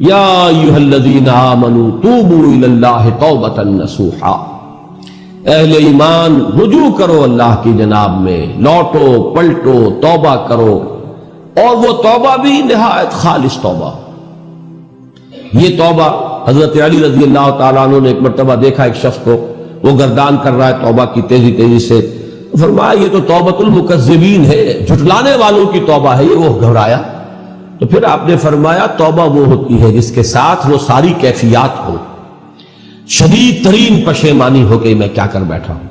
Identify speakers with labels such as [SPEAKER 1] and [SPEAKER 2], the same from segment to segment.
[SPEAKER 1] یا ایھا الذین آمنوا توبوا الی اللہ توبۃ نصوحا، اہل ایمان رجوع کرو اللہ کی جناب میں، لوٹو پلٹو توبہ کرو، اور وہ توبہ بھی نہایت خالص توبہ۔ یہ توبہ حضرت علی رضی اللہ تعالیٰ عنہ نے ایک مرتبہ دیکھا ایک شخص کو، وہ گردان کر رہا ہے توبہ کی تیزی تیزی سے، فرمایا یہ تو توبۃ المکذبین ہے، جھٹلانے والوں کی توبہ ہے یہ۔ وہ گھبرایا، تو پھر آپ نے فرمایا توبہ وہ ہوتی ہے جس کے ساتھ وہ ساری کیفیات ہو، شدید ترین پشیمانی ہو کہ میں کیا کر بیٹھا ہوں،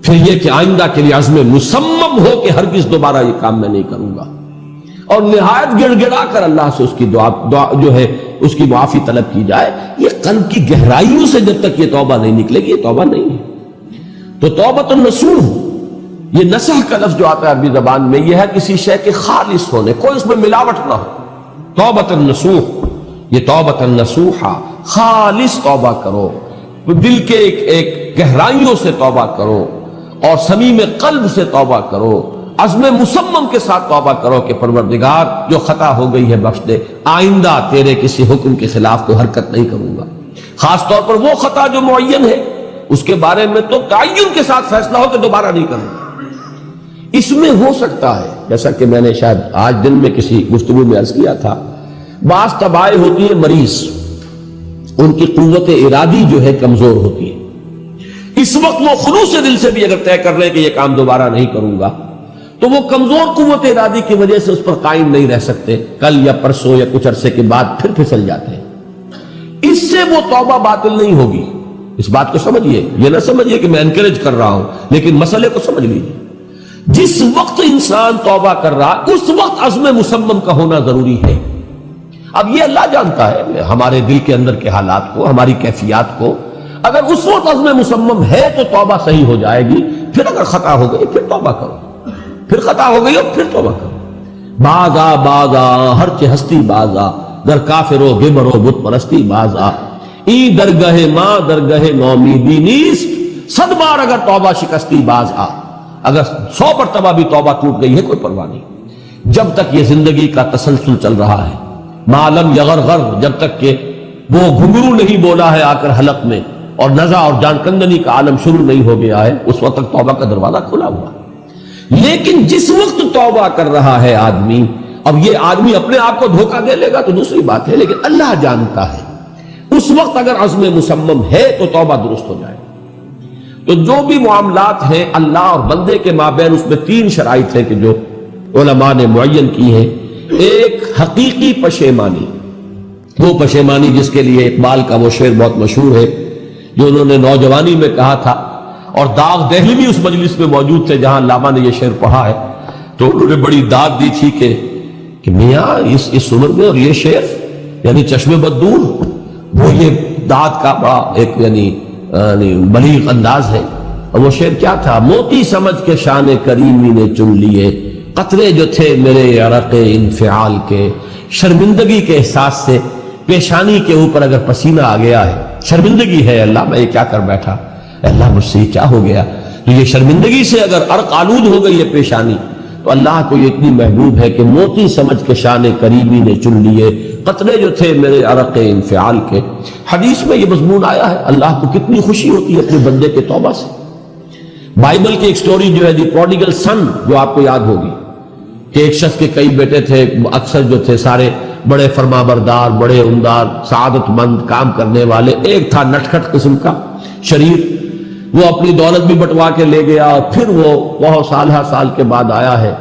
[SPEAKER 1] پھر یہ کہ آئندہ کے لیے عزم مصمم ہو کہ ہرگز دوبارہ یہ کام میں نہیں کروں گا، اور نہایت گڑ گڑا کر اللہ سے اس کی دعا جو ہے اس کی معافی طلب کی جائے۔ یہ قلب کی گہرائیوں سے جب تک یہ توبہ نہیں نکلے گی یہ توبہ نہیں ہے۔ تو توبۃ النصوح، یہ نصح کا لفظ جو آتا ہے عربی زبان میں، یہ ہے کسی شے کے خالص ہونے، کوئی اس میں ملاوٹ نہ ہو۔ توبۃ النصوح، یہ توبۃ النصوحہ، خالص توبہ کرو، دل کے ایک گہرائیوں سے توبہ کرو، اور صمیم قلب سے توبہ کرو، عزم مصمم کے ساتھ توبہ کرو کہ پروردگار جو خطا ہو گئی ہے بخش دے، آئندہ تیرے کسی حکم کے خلاف کوئی حرکت نہیں کروں گا، خاص طور پر وہ خطا جو معین ہے اس کے بارے میں تو تعین کے ساتھ فیصلہ ہو کہ دوبارہ نہیں کروں گا۔ اس میں ہو سکتا ہے، جیسا کہ میں نے شاید آج دن میں کسی گفتگو میں عرض کیا تھا، بعض طبائع ہوتی ہے مریض، ان کی قوت ارادی جو ہے کمزور ہوتی ہے، اس وقت وہ خلوص دل سے بھی اگر طے کر رہے کہ یہ کام دوبارہ نہیں کروں گا، تو وہ کمزور قوت ارادی کی وجہ سے اس پر قائم نہیں رہ سکتے، کل یا پرسوں یا کچھ عرصے کے بعد پھر پھسل جاتے ہیں۔ اس سے وہ توبہ باطل نہیں ہوگی، اس بات کو سمجھیے، یہ نہ سمجھیے کہ میں انکریج کر رہا ہوں، لیکن مسئلے کو سمجھ لیجیے۔ جس وقت انسان توبہ کر رہا اس وقت عزم مصمم کا ہونا ضروری ہے۔ اب یہ اللہ جانتا ہے ہمارے دل کے اندر کے حالات کو، ہماری کیفیات کو، اگر اس وقت عزم مصمم ہے تو توبہ صحیح ہو جائے گی، پھر اگر خطا ہو گئی پھر توبہ کرو، پھر خطا ہو گئی اور پھر توبہ کرو۔ باز آ ہر چہ ہستی باز آ، در کافر و گبر و بت پرستی باز آ، ای درگہ ماں درگہ نومیدی نیست، صد بار اگر توبہ شکستی باز آ۔ اگر 100 مرتبہ بھی توبہ ٹوٹ گئی ہے کوئی پرواہ نہیں، جب تک یہ زندگی کا تسلسل چل رہا ہے، معلم یغرغر، جب تک کہ وہ گھنگرو نہیں بولا ہے آ کر حلق میں، اور نزع اور جان کندنی کا عالم شروع نہیں ہو گیا ہے، اس وقت تک توبہ کا دروازہ کھلا ہوا۔ لیکن جس وقت توبہ کر رہا ہے آدمی، اب یہ آدمی اپنے آپ کو دھوکہ دے لے گا تو دوسری بات ہے، لیکن اللہ جانتا ہے، اس وقت اگر عزم مصمم ہے تو توبہ درست ہو جائے۔ تو جو بھی معاملات ہیں اللہ اور بندے کے مابین، اس میں 3 شرائط ہیں کہ جو علماء نے معین کی ہیں۔ ایک حقیقی پشیمانی، وہ پشیمانی جس کے لیے اقبال کا وہ شعر بہت مشہور ہے جو انہوں نے نوجوانی میں کہا تھا، اور داغ دہلی بھی اس مجلس میں موجود تھے جہاں علامہ نے یہ شعر پڑھا ہے، تو انہوں نے بڑی داد دی تھی کہ میاں اس عمر میں اور یہ شعر یعنی چشم بد دور، وہ یہ داد کا بڑا ایک یعنی بلیغ انداز ہے۔ اور وہ شعر کیا تھا؟ موتی سمجھ کے شان کریمی نے چن لیے، قطرے جو تھے میرے عرق انفعال کے، شرمندگی کے احساس سے پیشانی کے اوپر اگر پسینہ آ گیا ہے، شرمندگی ہے اللہ میں یہ کیا کر بیٹھا، اللہ مجھ سے یہ کیا ہو گیا، تو یہ شرمندگی سے اگر عرق آلود ہو گئی ہے پیشانی، تو اللہ کو یہ اتنی محبوب ہے کہ موتی سمجھ کے شان کریمی نے چن لیے، قطرے جو تھے میرے عرق انفعال کے۔ حدیث میں یہ مضمون آیا ہے، اللہ کو کتنی خوشی ہوتی ہے اپنے بندے کے توبہ سے۔ بائبل کی ایک سٹوری جو ہے دی پروڈیگل سن، جو آپ کو یاد ہوگی کہ ایک شخص کے کئی بیٹے تھے، اکثر جو تھے سارے بڑے فرما بردار، بڑے عمدار، سعادت مند، کام کرنے والے، ایک تھا نٹکھٹ قسم کا شریر، وہ اپنی دولت بھی بٹوا کے لے گیا، اور پھر وہ بہت سال کے بعد آیا ہے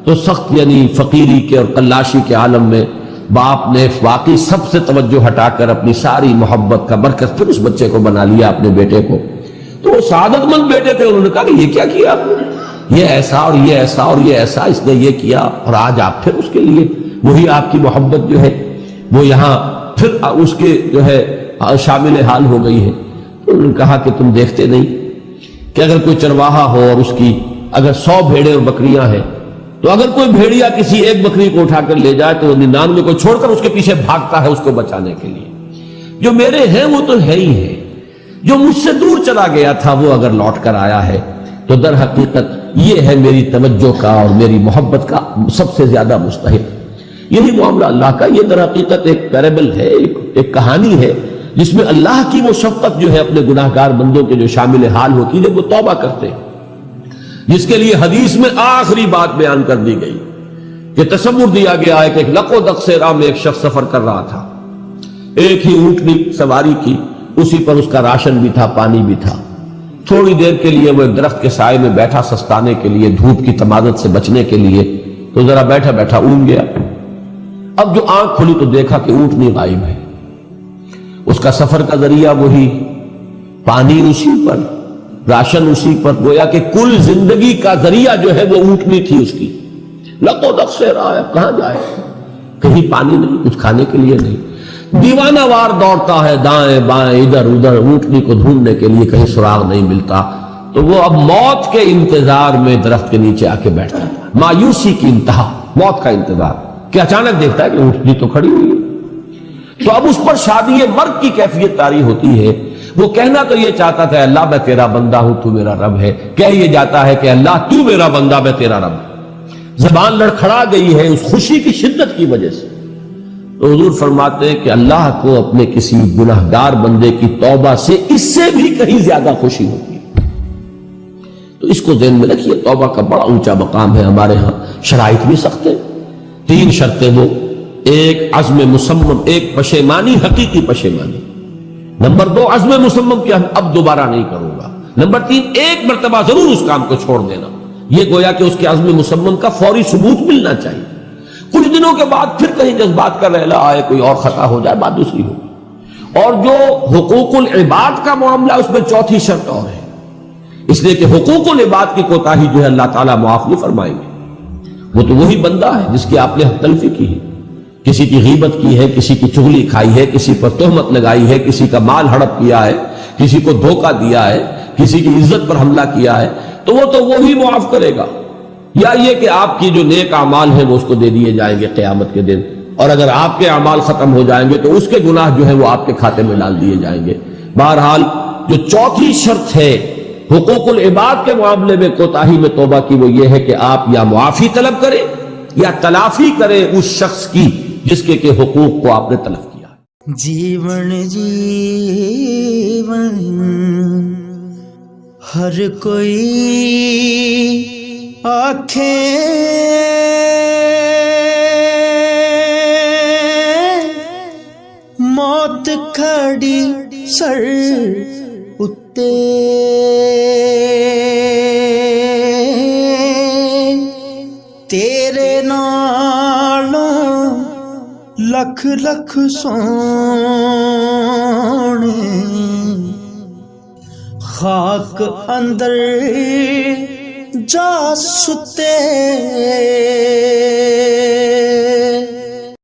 [SPEAKER 1] تو سخت یعنی فقیری کے اور قلاشی کے عالم میں باپ نے واقعی سب سے توجہ ہٹا کر اپنی ساری محبت کا برکت پھر اس بچے کو بنا لیا، اپنے بیٹے کو۔ تو وہ سعادت مند بیٹے تھے، انہوں نے کہا کہ یہ کیا کیا آپ نے، یہ ایسا اور یہ ایسا اور یہ ایسا اس نے یہ کیا، اور آج آپ پھر اس کے لیے وہی آپ کی محبت جو ہے وہ یہاں پھر اس کے جو ہے شامل حال ہو گئی ہے۔ تو انہوں نے کہا کہ تم دیکھتے نہیں کہ اگر کوئی چرواہا ہو اور اس کی اگر 100 بھیڑیں اور بکریاں ہیں، تو اگر کوئی بھیڑیا کسی ایک بکری کو اٹھا کر لے جائے تو 99 کو چھوڑ کر اس کے پیچھے بھاگتا ہے اس کو بچانے کے لیے۔ جو میرے ہیں وہ تو ہے ہی ہے، جو مجھ سے دور چلا گیا تھا وہ اگر لوٹ کر آیا ہے تو در حقیقت یہ ہے میری توجہ کا اور میری محبت کا سب سے زیادہ مستحق۔ یہی معاملہ اللہ کا، یہ در حقیقت ایک پیرابل ہے، ایک کہانی ہے جس میں اللہ کی وہ شفقت جو ہے اپنے گناہگار بندوں کے جو شامل حال ہوتی ہے جب وہ توبہ کرتے ہیں، جس کے لیے حدیث میں آخری بات بیان کر دی گئی کہ تصور دیا گیا ہے کہ ایک لق و دق سے راہ میں ایک شخص سفر کر رہا تھا، ایک ہی اونٹنی سواری کی، اسی پر اس کا راشن بھی تھا، پانی بھی تھا۔ تھوڑی دیر کے لیے وہ ایک درخت کے سائے میں بیٹھا سستانے کے لیے، دھوپ کی تمازت سے بچنے کے لیے، تو ذرا بیٹھا بیٹھا اونگ گیا۔ اب جو آنکھ کھلی تو دیکھا کہ اونٹنی غائب ہے، اس کا سفر کا ذریعہ وہی، پانی اسی پر، راشن اسی پر، گویا کہ کل زندگی کا ذریعہ جو ہے وہ اونٹنی تھی اس کی۔ لق و دق سے رہا ہے، کہاں جائے؟ کہیں پانی نہیں، کچھ کھانے کے لیے نہیں، دیوانہ وار دوڑتا ہے دائیں بائیں ادھر ادھر اونٹنی کو ڈھونڈنے کے لیے، کہیں سراغ نہیں ملتا۔ تو وہ اب موت کے انتظار میں درخت کے نیچے آ کے بیٹھتا تھا، مایوسی کی انتہا، موت کا انتظار، کہ اچانک دیکھتا ہے کہ اونٹنی تو کھڑی ہوئی ہے۔ تو اب اس پر شادی مرگ کی کیفیت طاری ہوتی ہے۔ وہ کہنا تو یہ چاہتا تھا اللہ میں تیرا بندہ ہوں تو میرا رب ہے، کہہ یہ جاتا ہے کہ اللہ تو میرا بندہ میں تیرا رب ہے۔ زبان لڑکھڑا گئی ہے اس خوشی کی شدت کی وجہ سے۔ تو حضور فرماتے ہیں کہ اللہ کو اپنے کسی گناہگار بندے کی توبہ سے اس سے بھی کہیں زیادہ خوشی ہوتی ہے۔ تو اس کو ذہن میں رکھیے، توبہ کا بڑا اونچا مقام ہے۔ ہمارے ہاں شرائط بھی سخت ہیں، 3 شرطیں وہ، ایک عزم مصمم، ایک پشیمانی، حقیقی پشیمانی، نمبر 2 عزم مصمم کہ اب دوبارہ نہیں کروں گا، نمبر 3 ایک مرتبہ ضرور اس کام کو چھوڑ دینا، یہ گویا کہ اس کے عزم مصمم کا فوری ثبوت ملنا چاہیے۔ کچھ دنوں کے بعد پھر کہیں جذبات کا رحلہ آئے، کوئی اور خطا ہو جائے، بات دوسری ہوگی۔ اور جو حقوق العباد کا معاملہ، اس میں 4تھی شرط اور ہے، اس لیے کہ حقوق العباد کی کوتاہی جو ہے اللہ تعالیٰ معاف نہیں فرمائیں گے۔ وہ تو وہی بندہ ہے جس کی آپ نے حق تلفی کی ہے، کسی کی غیبت کی ہے، کسی کی چغلی کھائی ہے، کسی پر تہمت لگائی ہے، کسی کا مال ہڑپ کیا ہے، کسی کو دھوکہ دیا ہے، کسی کی عزت پر حملہ کیا ہے، تو وہ تو وہی معاف کرے گا۔ یا یہ کہ آپ کی جو نیک اعمال ہیں وہ اس کو دے دیے جائیں گے قیامت کے دن، اور اگر آپ کے اعمال ختم ہو جائیں گے تو اس کے گناہ جو ہے وہ آپ کے کھاتے میں ڈال دیے جائیں گے۔ بہرحال جو 4تھی شرط ہے حقوق العباد کے معاملے میں کوتاہی میں توبہ کی، وہ یہ ہے کہ آپ یا معافی طلب کریں یا تلافی کریں اس شخص کی جس کے کہ حقوق کو آپ نے تلف کیا۔
[SPEAKER 2] جیون ہر کوئی آنکھیں موت کھڑی سر اتے، تیرے نالوں لکھ لکھ سونے، خاک اندر جا ستے